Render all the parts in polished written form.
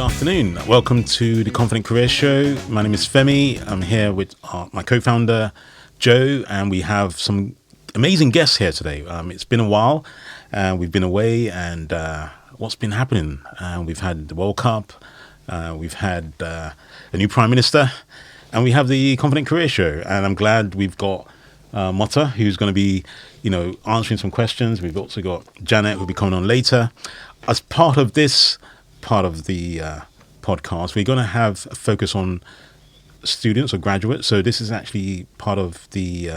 afternoon. Welcome to the Confident Career Show. My name is Femi. I'm here with my co-founder, Joe, and we have some amazing guests here today. It's been a while. We've been away, and what's been happening? We've had the World Cup. We've had a new Prime Minister, and we have the Confident Career Show. And I'm glad we've got Moatter, who's going to be, answering some questions. We've also got Janet, who'll be coming on later. As part of this part of the podcast, we're going to have a focus on students or graduates. So this is actually part of the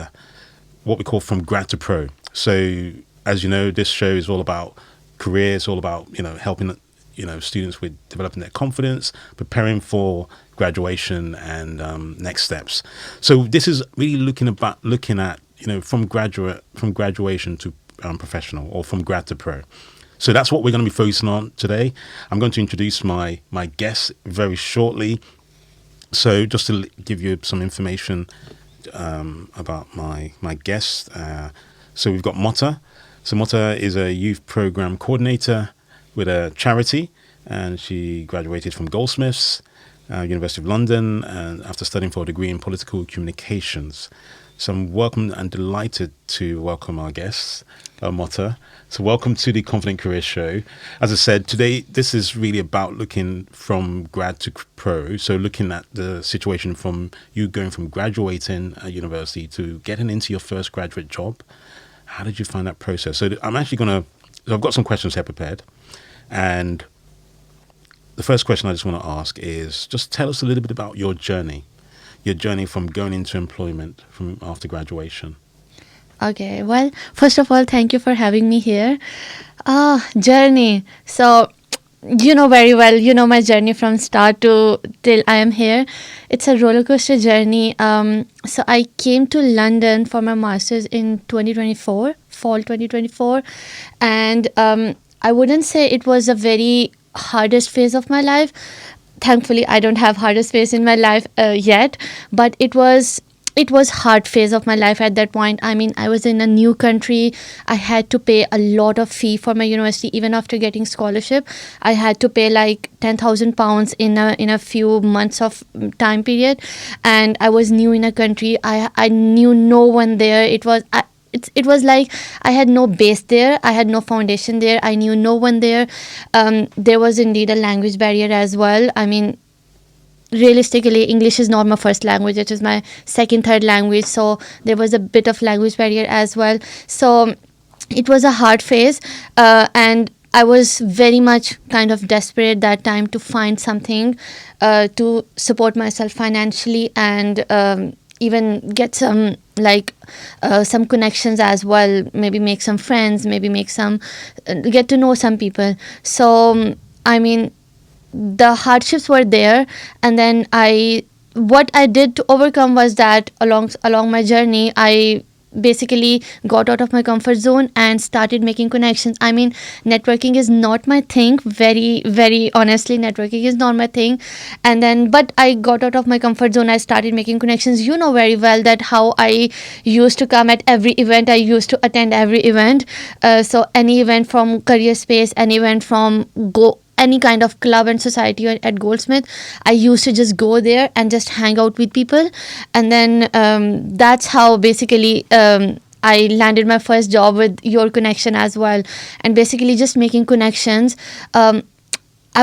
what we call From Grad2Pro. So as you know, this show is all about career. It's all about helping students with developing their confidence, preparing for graduation and next steps. So this is really looking at from graduation to professional, or from grad to pro. So that's what we're going to be focusing on today. I'm going to introduce my guests very shortly. So just to give you some information about my guests. So we've got Moatter. So Moatter is a youth program coordinator with a charity, and she graduated from Goldsmiths, University of London, and after studying for a degree in political communications. So I'm welcome and delighted to welcome our guests, Moatter. So welcome to the Confident Career Show. As I said, today this is really about looking from grad to pro. So looking at the situation from you going from graduating at university to getting into your first graduate job. How did you find that process? So I've got some questions here prepared. And the first question I just want to ask is, just tell us a little bit about your journey from going into employment from after graduation. Okay, well, first of all, thank you for having me here. Journey. So, very well, my journey from start to till I am here. It's a roller coaster journey. So I came to London for my master's in 2024, fall 2024. And I wouldn't say it was a very hardest phase of my life. Thankfully, I don't have hardest phase in my life yet, but it was hard phase of my life at that point. I mean, I was in a new country. I had to pay a lot of fee for my university. Even after getting scholarship, I had to pay like £10,000 in a few months of time period. And I was new in a country. I knew no one there. It was like I had no base there. I had no foundation there. I knew no one there. There was indeed a language barrier as well. I mean, realistically, English is not my first language. It is my second, third language. So there was a bit of language barrier as well. So it was a hard phase. And I was very much kind of desperate that time to find something to support myself financially and even get some some connections as well. Maybe make some friends, get to know some people. So, I mean, the hardships were there, and then what I did to overcome was that along my journey, I basically got out of my comfort zone and started making connections. I mean, networking is not my thing. Very, very honestly, networking is not my thing. But I got out of my comfort zone. I started making connections. You know very well that how I used to come at every event. I used to attend every event. So any event from career space, any event from any kind of club and society at Goldsmiths, I used to just go there and just hang out with people. And then that's how basically I landed my first job with your connection as well. And basically just making connections. I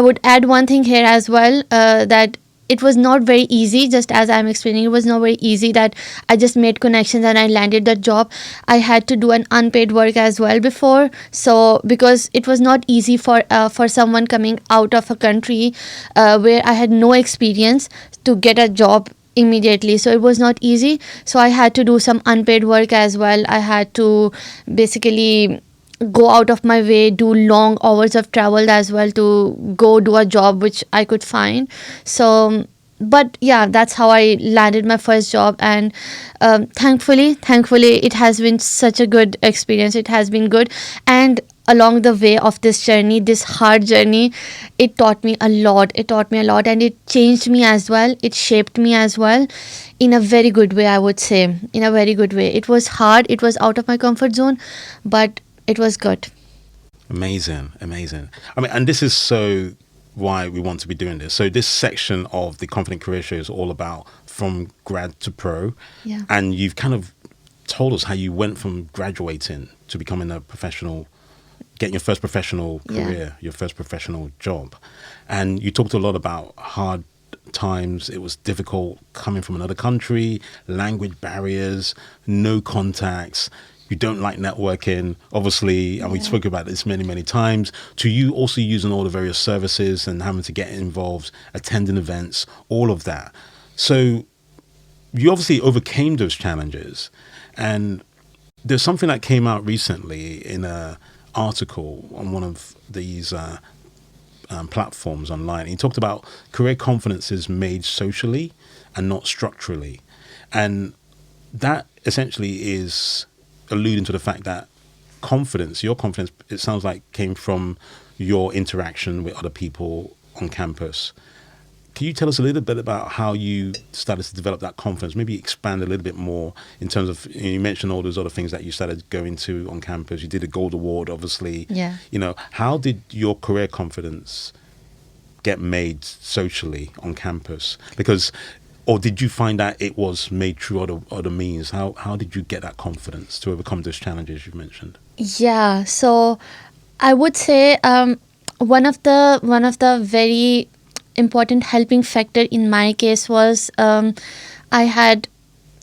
would add one thing here as well, that it was not very easy, just as I'm explaining. It was not very easy that I just made connections and I landed that job. I had to do an unpaid work as well before. So because it was not easy for someone coming out of a country where I had no experience to get a job immediately. So it was not easy. So I had to do some unpaid work as well. I had to basically go out of my way, do long hours of travel as well to go do a job which I could find. So, but yeah, that's how I landed my first job. And thankfully, it has been such a good experience. It has been good. And along the way of this journey, this hard journey, it taught me a lot. And it changed me as well. It shaped me as well in a very good way, I would say. In a very good way. It was hard. It was out of my comfort zone, but it was good. Amazing. I mean, and this is so why we want to be doing this. So this section of the Confident Career Show is all about From Grad to Pro. Yeah. And you've kind of told us how you went from graduating to becoming a professional, getting your first professional career, your first professional job. And you talked a lot about hard times. It was difficult coming from another country, language barriers, no contacts. You don't like networking, obviously, and we spoke about this many, many times, to you also using all the various services and having to get involved, attending events, all of that. So you obviously overcame those challenges. And there's something that came out recently in an article on one of these platforms online. He talked about career confidence is made socially and not structurally. And that essentially is alluding to the fact that confidence, your confidence, it sounds like came from your interaction with other people on campus. Can you tell us a little bit about how you started to develop that confidence? Maybe expand a little bit more in terms of, you mentioned all those other things that you started going to on campus. You did a gold award, obviously. Yeah. You know, how did your career confidence get made socially on campus? Because, or did you find that it was made through other means? How did you get that confidence to overcome those challenges you've mentioned? Yeah, so I would say one of the very important helping factor in my case was I had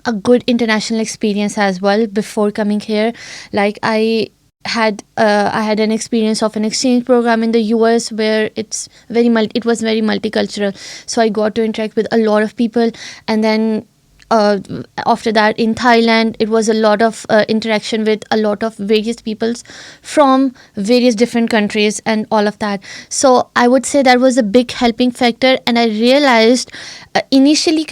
a good international experience as well before coming here. Like I had an experience of an exchange program in the US where it was very multicultural, so I got to interact with a lot of people. And then after that in Thailand, it was a lot of interaction with a lot of various peoples from various different countries and all of that. So I would say that was a big helping factor. And I realized initially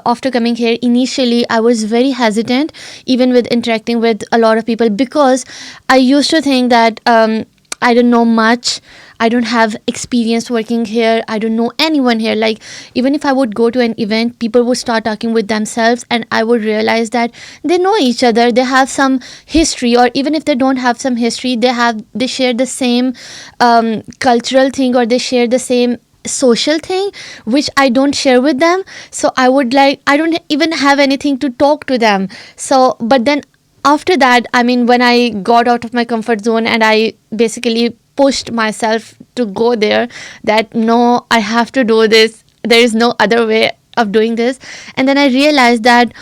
after coming here, initially I was very hesitant even with interacting with a lot of people, because I used to think that I don't know much, I don't have experience working here, I don't know anyone here. Like even if I would go to an event, people would start talking with themselves and I would realize that they know each other, they have some history, or even if they don't have some history, they share the same cultural thing, or they share the same social thing which I don't share with them. So I don't even have anything to talk to them. So but then after that, I mean, when I got out of my comfort zone and I basically pushed myself to go there, that no, I have to do this, there is no other way of doing this. And then I realized that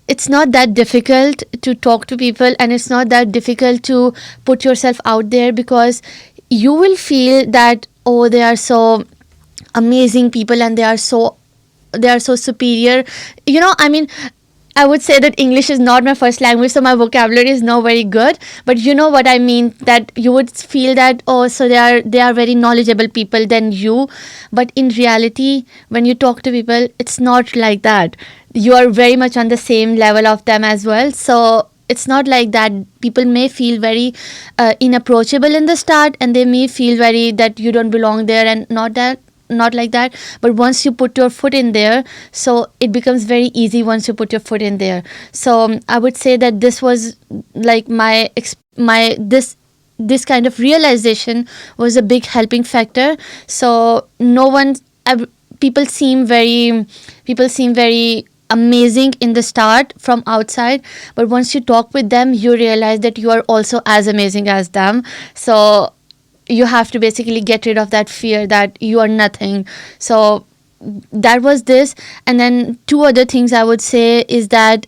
it's not that difficult to talk to people, and it's not that difficult to put yourself out there, because you will feel that, oh, they are so amazing people and they are so superior. You know, I mean, I would say that English is not my first language, so my vocabulary is not very good. But you know what I mean, that you would feel that, oh, so they are very knowledgeable people than you. But in reality, when you talk to people, it's not like that. You are very much on the same level of them as well. So it's not like that. People may feel very inapproachable in the start, and they may feel very that you don't belong there, and not like that. But once you put your foot in there, so it becomes very easy once you put your foot in there. So I would say that this was like this kind of realization was a big helping factor. So people seem very amazing in the start from outside, but once you talk with them, you realize that you are also as amazing as them. So you have to basically get rid of that fear that you are nothing. So that was this. And then two other things I would say is that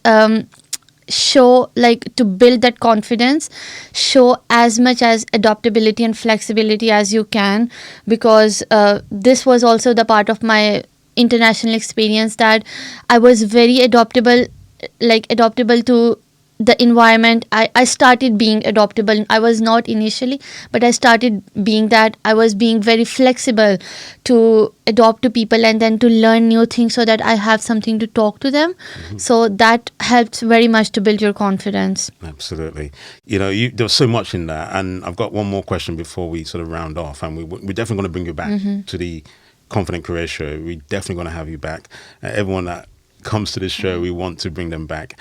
show, like, to build that confidence, show as much as adaptability and flexibility as you can, because this was also the part of my international experience, that I was very adaptable to the environment. I started being adaptable. I was not initially, but I started being that. I was being very flexible to adapt to people and then to learn new things so that I have something to talk to them. Mm-hmm. So that helped very much to build your confidence. Absolutely. You know, there was so much in that. And I've got one more question before we sort of round off. And we're definitely going to bring you back to the Confident Career Show. We're definitely going to have you back. Everyone that comes to this show, we want to bring them back.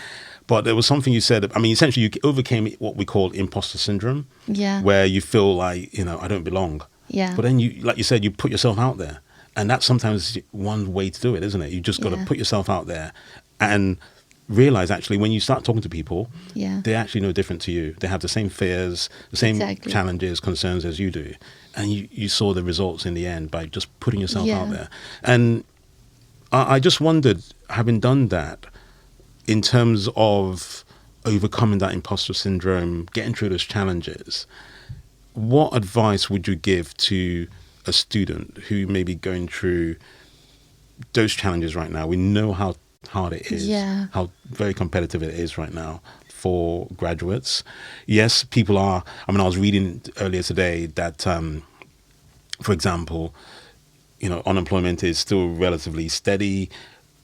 But there was something you said, I mean, essentially you overcame what we call imposter syndrome. Yeah. Where you feel like, I don't belong. Yeah. But then you, like you said, you put yourself out there. And that's sometimes one way to do it, isn't it? You just got to Yeah. put yourself out there and realize actually when you start talking to people, Yeah. they're actually no different to you. They have the same fears, the same Exactly. challenges, concerns as you do. And you saw the results in the end by just putting yourself Yeah. out there. And I just wondered, having done that, in terms of overcoming that imposter syndrome, getting through those challenges, what advice would you give to a student who may be going through those challenges right now? We know how hard it is, Yeah. how very competitive it is right now for graduates. Yes, people are. I mean, I was reading earlier today that, for example, unemployment is still relatively steady.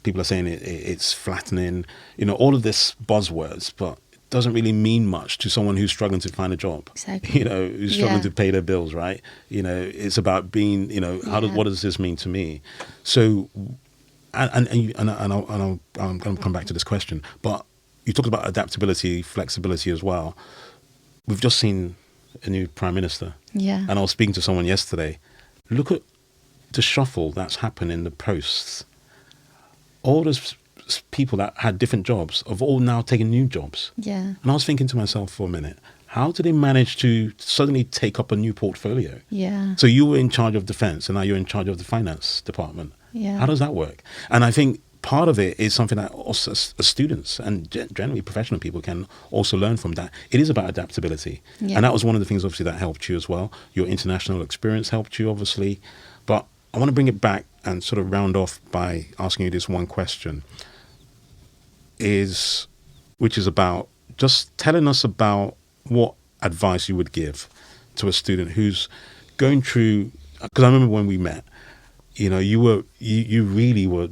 People are saying it's flattening. All of this buzzwords, but it doesn't really mean much to someone who's struggling to find a job. Exactly. Who's struggling Yeah. to pay their bills, right? It's about being. Yeah. What does this mean to me? So, and I'm going to come back to this question, but you talked about adaptability, flexibility as well. We've just seen a new prime minister, Yeah. and I was speaking to someone yesterday. Look at the shuffle that's happened in the posts. All those people that had different jobs have all now taken new jobs. Yeah. And I was thinking to myself for a minute, how did they manage to suddenly take up a new portfolio? Yeah. So you were in charge of defense and now you're in charge of the finance department. Yeah. How does that work? And I think part of it is something that also as students and generally professional people can also learn from that. It is about adaptability. Yeah. And that was one of the things obviously that helped you as well. Your international experience helped you obviously. But I want to bring it back and sort of round off by asking you this one question, which is about just telling us about what advice you would give to a student who's going through, because I remember when we met, you really were,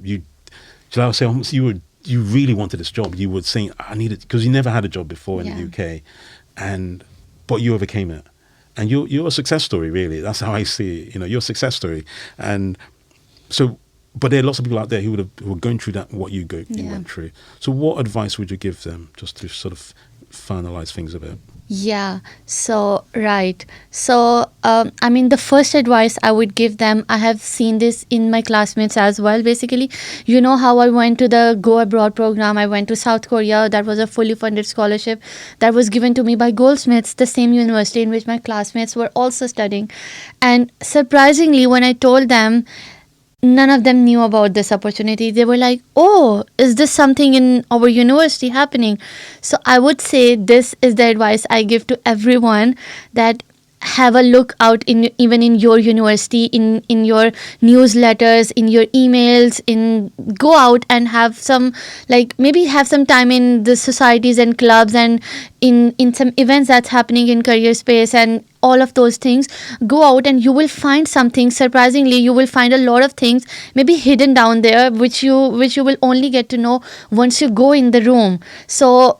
shall I say, almost you really wanted this job. You would think, I need it, because you never had a job before in the UK, but you overcame it. And you're a success story, really. That's how I see it. You're a success story. And so, but there are lots of people out there who are going through that, what you went through. So what advice would you give them just to sort of finalize things a bit? Yeah, so right. So, the first advice I would give them, I have seen this in my classmates as well. Basically, you know how I went to the Go Abroad program. I went to South Korea. That was a fully funded scholarship that was given to me by Goldsmiths, the same university in which my classmates were also studying. And surprisingly, when I told them, none of them knew about this opportunity. They were like, oh, is this something in our university happening? So I would say this is the advice I give to everyone, that have a look out even in your university, in your newsletters, in your emails, go out and have some, maybe have some time in the societies and clubs and in some events that's happening in career space and all of those things. Go out and you will find something. Surprisingly, you will find a lot of things maybe hidden down there, which you will only get to know once you go in the room. So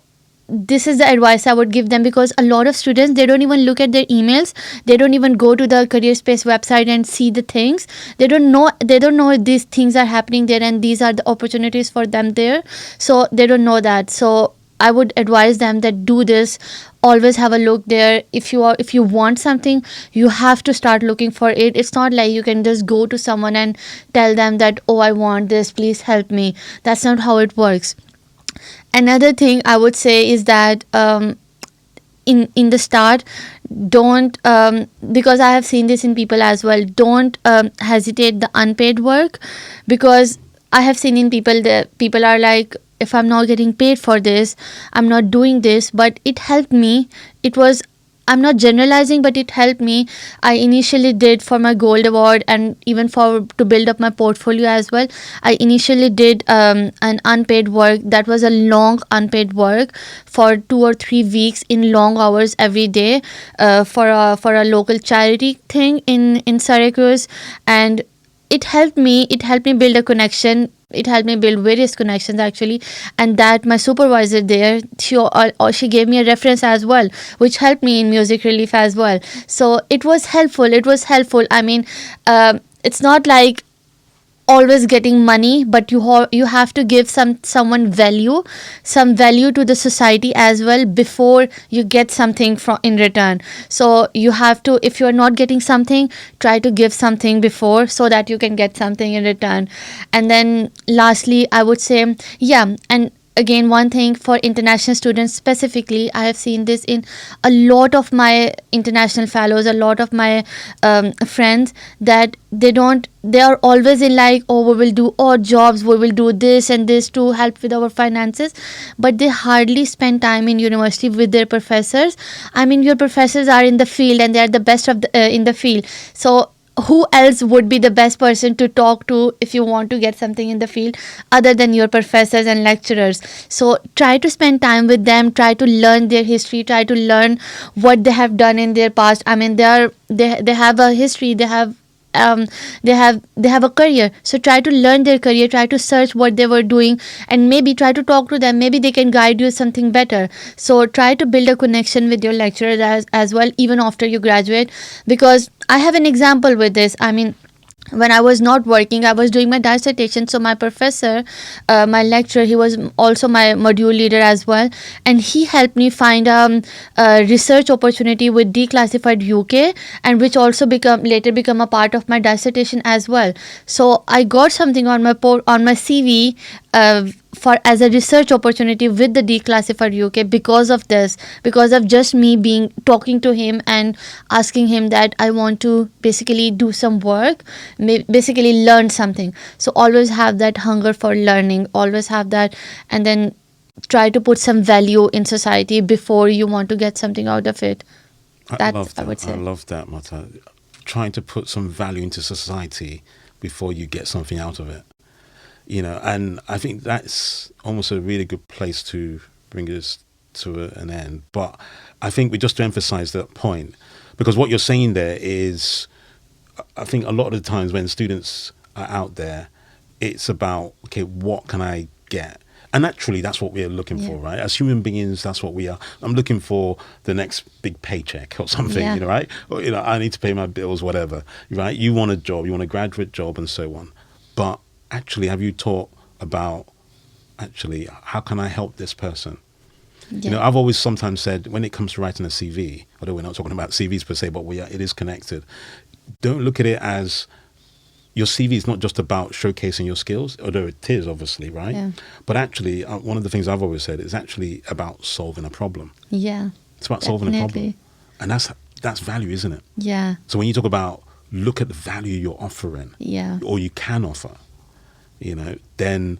this is the advice I would give them, because a lot of students, they don't even look at their emails. They don't even go to the career space website and see the things. They don't know these things are happening there and these are the opportunities for them there. So they don't know that. So I would advise them that do this. Always have a look there. If you want something, you have to start looking for it. It's not like you can just go to someone and tell them that, oh, I want this, please help me. That's not how it works. Another thing I would say is that in the start, don't, because I have seen this in people as well, don't hesitate the unpaid work, because I have seen in people that people are like, if I'm not getting paid for this, I'm not doing this. But it helped me. I'm not generalizing, but it helped me. I initially did for my gold award and even to build up my portfolio as well. I initially did an unpaid work. That was a long unpaid work for 2 or 3 weeks in long hours every day for a local charity thing in Syracuse. And it helped me build a connection. It helped me build various connections actually, and that my supervisor there, she gave me a reference as well, which helped me in music relief as well. So it was helpful. I mean, it's not like always getting money, but you have to give someone value, some value to the society as well before you get something from in return. So you have to, if you are not getting something, try to give something before, so that you can get something in return. And then lastly, I would say, yeah, and again, one thing for international students specifically, I have seen this in a lot of my international fellows, a lot of my friends, that they are always in like, oh, we will do odd jobs, we will do this and this to help with our finances, but they hardly spend time in university with their professors. I mean, your professors are in the field and they are the best of in the field. So who else would be the best person to talk to if you want to get something in the field other than your professors and lecturers? So try to spend time with them, try to learn their history, try to learn what they have done in their past. I mean, they have a history, they have a career, so try to learn their career, try to search what they were doing, and maybe try to talk to them, maybe they can guide you something better. So try to build a connection with your lecturers as well, even after you graduate, because I have an example with this. I mean, when I was not working, I was doing my dissertation. So my professor, my lecturer, he was also my module leader as well, and he helped me find a research opportunity with Declassified UK, and which also later become a part of my dissertation as well. So I got something on my CV for as a research opportunity with the Declassified UK because of this, because of just me being talking to him and asking him that I want to basically do some work, basically learn something. So always have that hunger for learning, always have that, and then try to put some value in society before you want to get something out of it. That's, I would say. I love that, Moatter. Trying to put some value into society before you get something out of it. And I think that's almost a really good place to bring us to an end. But I think just to emphasize that point, because what you're saying there is, I think a lot of the times when students are out there, it's about, okay, what can I get? And naturally, that's what we're looking for, right? As human beings, that's what we are. I'm looking for the next big paycheck or something, right? Or, I need to pay my bills, whatever, right? You want a job, you want a graduate job and so on. But actually, have you taught about, actually, how can I help this person? I've always sometimes said, when it comes to writing a CV, although we're not talking about CVs per se, but it is connected. Don't look at it as, your CV is not just about showcasing your skills, although it is, obviously, right? Yeah. But actually, one of the things I've always said is actually about solving a problem. Yeah. It's about solving a problem. And that's value, isn't it? Yeah. So when you talk about, look at the value you're offering, or you can offer, then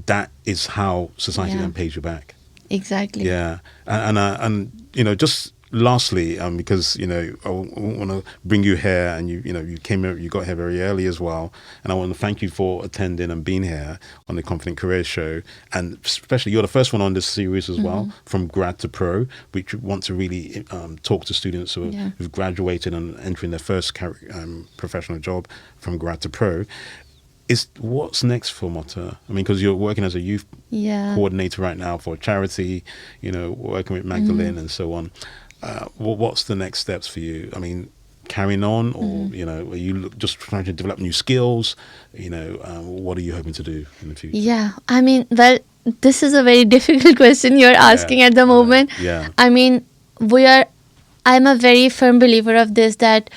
that is how society then pays you back. Exactly. Yeah. And just lastly, because I want to bring you here, and you came here, you got here very early as well, and I want to thank you for attending and being here on the Confident Career Show, and especially you're the first one on this series as well, From Grad to Pro, which want to really talk to students who've graduated and entering their first professional job from Grad to Pro. What's next for Moatter? I mean, because you're working as a youth coordinator right now for a charity, working with Magdalene and so on. What's the next steps for you? I mean, carrying on, or are you just trying to develop new skills? What are you hoping to do in the future? Yeah, I mean, well, this is a very difficult question you're asking at the moment. I mean, I'm a very firm believer of this, that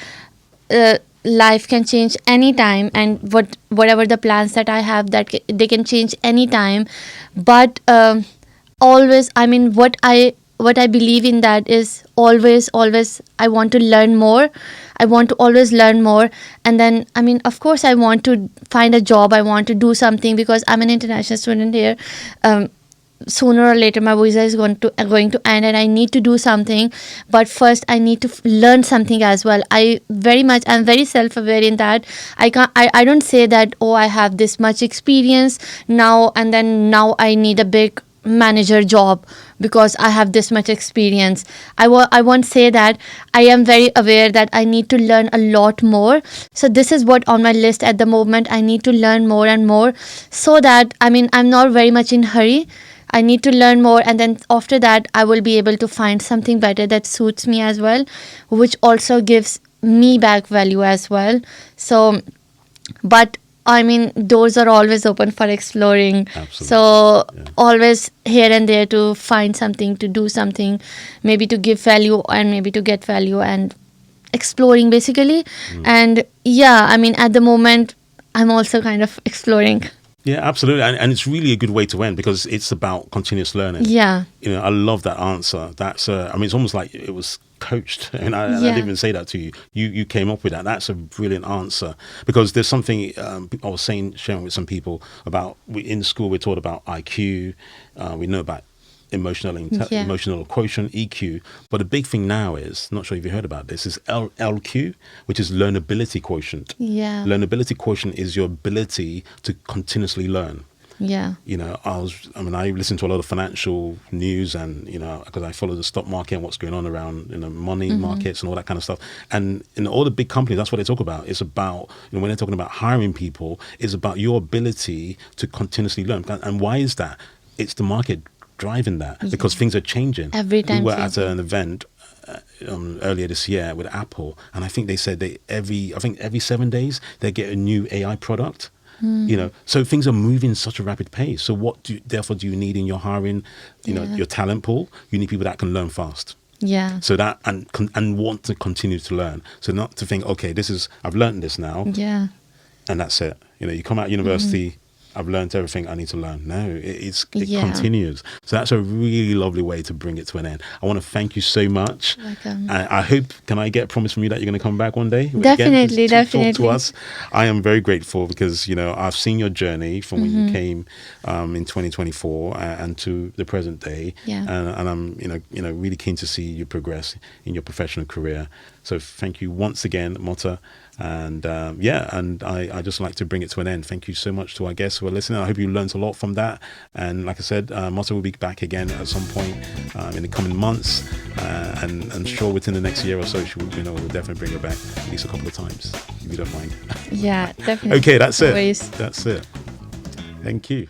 life can change anytime, and whatever the plans that I have, that they can change anytime. But always, I mean, what I believe in that is always I want to learn more. I want to always learn more. And then, I mean, of course, I want to find a job. I want to do something, because I'm an international student here. Sooner or later, my visa is going to end, and I need to do something. But first, I need to learn something as well. I'm very self-aware in that. I don't say that, oh, I have this much experience now, and then now I need a big manager job because I have this much experience. I won't say that. I am very aware that I need to learn a lot more. So this is what on my list at the moment. I need to learn more and more, so that, I mean, I'm not very much in hurry. I need to learn more, and then after that, I will be able to find something better that suits me as well, which also gives me back value as well. So, but I mean, doors are always open for exploring. Absolutely. So Yeah. always here and there to find something, to do something, maybe to give value and maybe to get value, and exploring basically. And yeah, I mean, at the moment, I'm also kind of exploring. Yeah, absolutely. And it's really a good way to end because it's about continuous learning. Yeah. I love that answer. That's, I mean, it's almost like it was coached. And I Yeah. didn't even say that to you. You came up with that. That's a brilliant answer because there's something I was sharing with some people about, in school, we're taught about IQ. We know about Yeah. emotional quotient, EQ. But the big thing now is, not sure if you heard about this, is LQ, which is learnability quotient. Yeah. Learnability quotient is your ability to continuously learn. Yeah. I listen to a lot of financial news and, because I follow the stock market and what's going on around, money markets and all that kind of stuff. And in all the big companies, that's what they talk about. It's about, when they're talking about hiring people, it's about your ability to continuously learn. And why is that? It's the market driving that because things are changing. Every time we were at changing. an event earlier this year with Apple, and I think they said every 7 days they get a new AI product. So things are moving at such a rapid pace. So therefore do you need in your hiring, your talent pool? You need people that can learn fast. Yeah. So that and want to continue to learn. So not to think, okay, I've learned this now, Yeah. and that's it. You come out of university, I've learned everything I need to learn. No, it Yeah. continues. So that's a really lovely way to bring it to an end. I want to thank you so much. Welcome. I hope, can I get a promise from you that you're going to come back one day? Definitely, Again, to talk to definitely. us. I am very grateful because, I've seen your journey from when you came in 2024 and to the present day. Yeah. And I'm, really keen to see you progress in your professional career. So thank you once again, Moatter. And I just like to bring it to an end. Thank you so much to our guests who are listening. I hope you learned a lot from that. And like I said, Moatter will be back again at some point in the coming months. And I'm sure within the next year or so, we'll definitely bring her back at least a couple of times, if you don't mind. Yeah, definitely. Okay, that's No it. worries. That's it. Thank you.